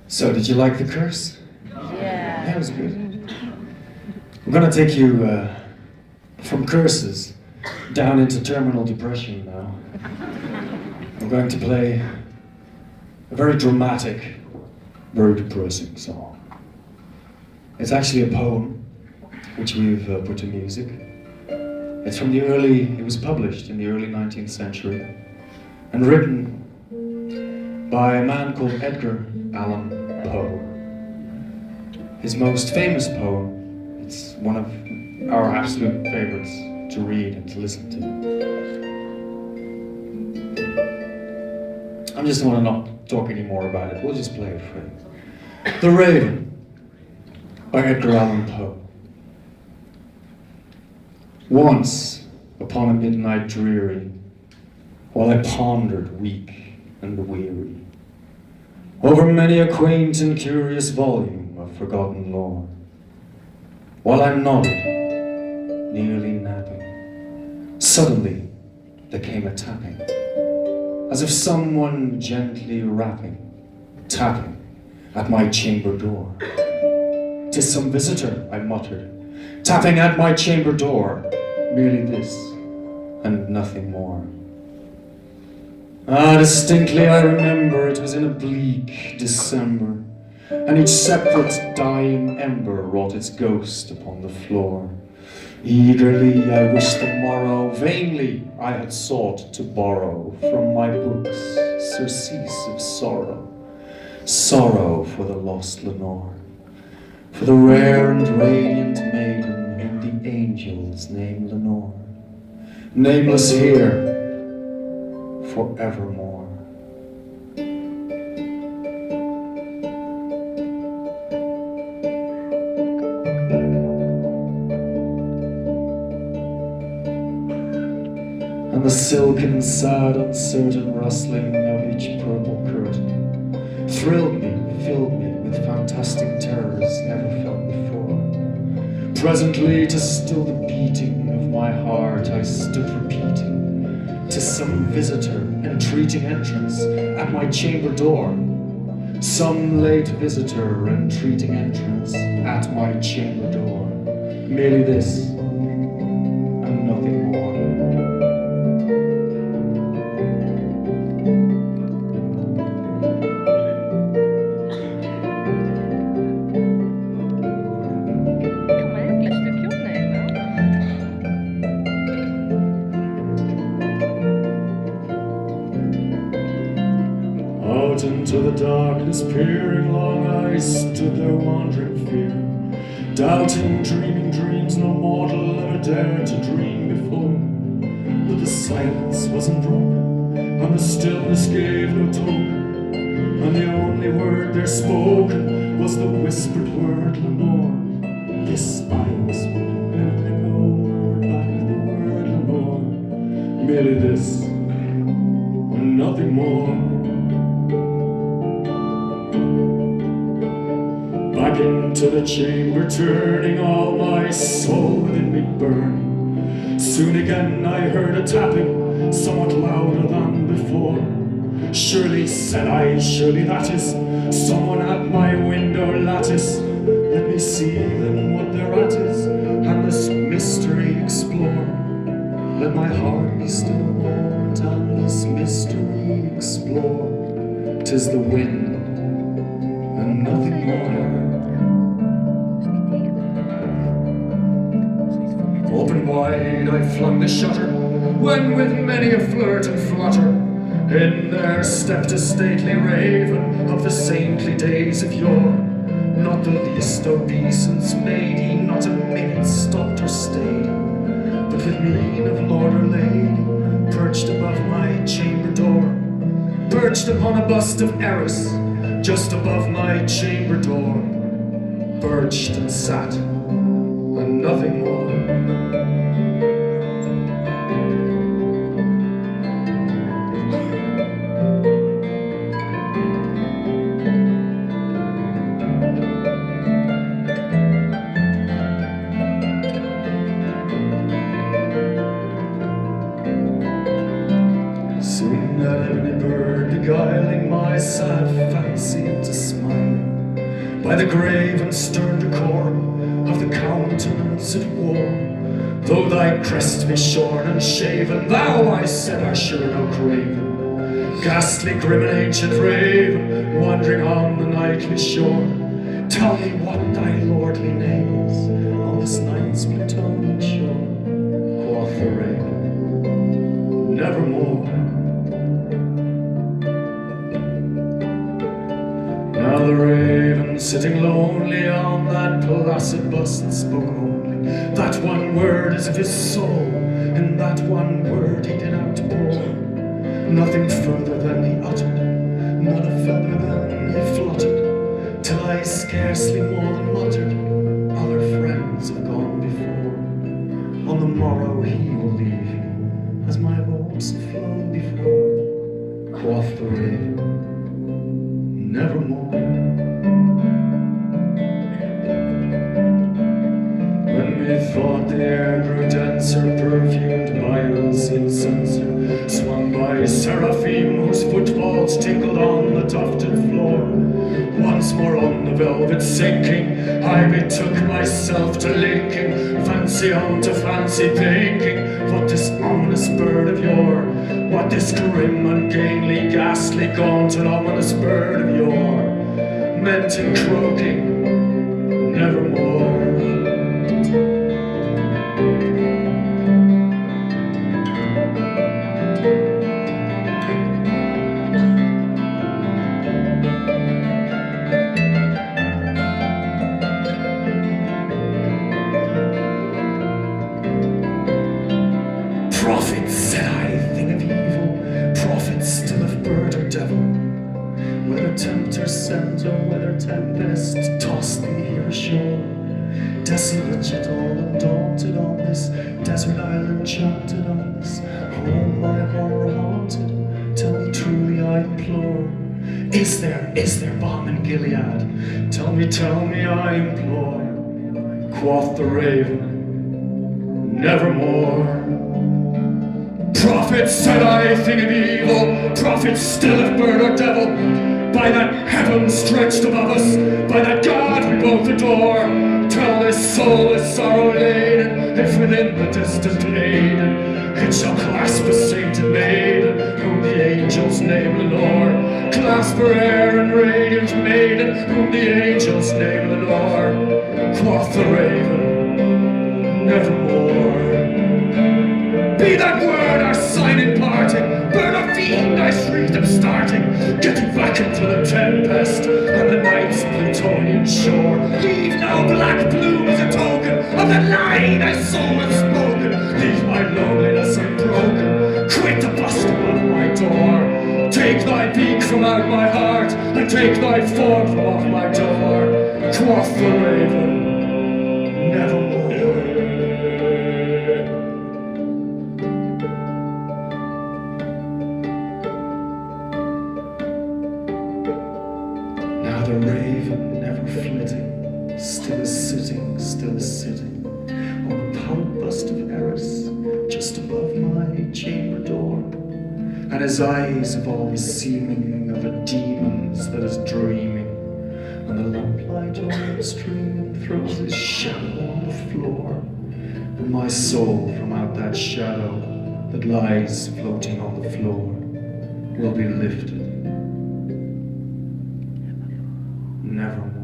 So, did you like the curse? Yeah. That was good. I'm gonna take you from curses down into terminal depression now. I'm going to play a very dramatic, very depressing song. It's actually a poem, which we've put to music. It's from it was published in the early 19th century, and written by a man called Edgar Allan Poe. His most famous poem, it's one of our absolute favorites to read and to listen to. I just want to not talk any more about it, we'll just play it for you. The Raven by Edgar Allan Poe. Once, upon a midnight dreary, while I pondered weak and weary, over many a quaint and curious volume of forgotten lore, while I nodded, nearly napping, suddenly there came a tapping, as if someone gently tapping at my chamber door. "'Tis some visitor," I muttered, "tapping at my chamber door, merely this, and nothing more." Distinctly I remember it was in a bleak December, and each separate dying ember wrought its ghost upon the floor. Eagerly I wished the morrow, vainly I had sought to borrow from my books surcease of sorrow, sorrow for the lost Lenore, for the rare and radiant maiden whom the angels name Lenore, nameless here forevermore. And the silken, sad, uncertain rustling of each purple curtain thrilled me, filled me with fantastic terrors never felt before. Presently, to still the beating of my heart, I stood repeating, "'Tis some visitor entreating entrance at my chamber door. Some late visitor entreating entrance at my chamber door. Merely this, and nothing more." Out into the darkness peering long, I stood there wandering fear, doubting, dreaming dreams no mortal ever dared to dream before. But the silence wasn't broken, and the stillness gave no token, and the only word there spoken was the whispered word Lenore. This I whispered, and an echo murmured back the word Lenore. Merely this, and nothing more. Back into the chamber turning, all my soul within me burning. Soon again I heard a tapping, somewhat louder than before. "Surely," said I, "surely that is someone at my window lattice. Let me see then what thereat is, and this mystery explore. Let my heart be still a moment, and this mystery explore. 'Tis the wind, and nothing more." Open wide I flung the shutter, when with many a flirt and flutter, in there stepped a stately raven of the saintly days of yore. Not the least obeisance made he, not a minute stopped or stayed, but with mien of lord or lady, perched above my chamber door, perched upon a bust of Eris, just above my chamber door, perched and sat, and nothing more. Soon that ebony bird beguiling my sad fancy into smile, by the grave and stern decorum of the countenance it wore. Though thy crest be shorn and shaven, thou, I said, art sure no craven, ghastly, grim and ancient raven, wandering on the nightly shore. Tell me what thy lordly name is on this night's Plutonian shore. Quoth the raven, nevermore. Now the raven, sitting lonely on that placid bust, spoke only that one word as if his soul in that one word he did outpour. Nothing further than he uttered, not a feather than he fluttered, till I scarcely more than muttered, other friends have gone before. On the morrow he will leave me, as my hopes have flown before. Quoth the raven, nevermore. When methought the air grew denser, perfumed by an unseen censer, swung by seraphim whose footfalls tinkled on the tufted floor. Once more on the velvet sinking, I betook myself to linking fancy on to fancy, thinking what this ominous bird of yore, what this grim, ungainly, ghastly, gaunt and ominous bird of yore meant in croaking, nevermore. Prophet, said I, thing of evil, prophet still of bird or devil, whether tempter sent or whether tempest tossed thee here ashore, desolate yet all undaunted on this desert island chanted on this home my horror haunted. Tell me truly, I implore, is there balm in Gilead? Tell me, I implore. Quoth the raven, nevermore. Prophet, said I, thing of evil, prophet still of bird or devil, by that heaven stretched above us, by that God we both adore, tell this soul is sorrow laden, if within the distant maiden it shall clasp a sainted maiden, whom the angels name Lenore, clasp her air and radiant maiden, whom the angels name Lenore. Quoth the raven, nevermore. Be that word our sign in parting, burn or fiend, I shrieked upstarting, getting back into the tempest on the night's Plutonian shore. Leave no black plume as a token of the lie thy soul has spoken. Leave my loneliness unbroken, quit the bust above my door. Take thy beak from out my heart, and take thy form from off my door. Quoth the raven, nevermore. The raven, never flitting, still is sitting, on the pallid bust of Eris, just above my chamber door, and his eyes have all the seeming of a demon's that is dreaming, and the lamplight over the stream throws his shadow on the floor, and my soul from out that shadow that lies floating on the floor will be lifted. Never.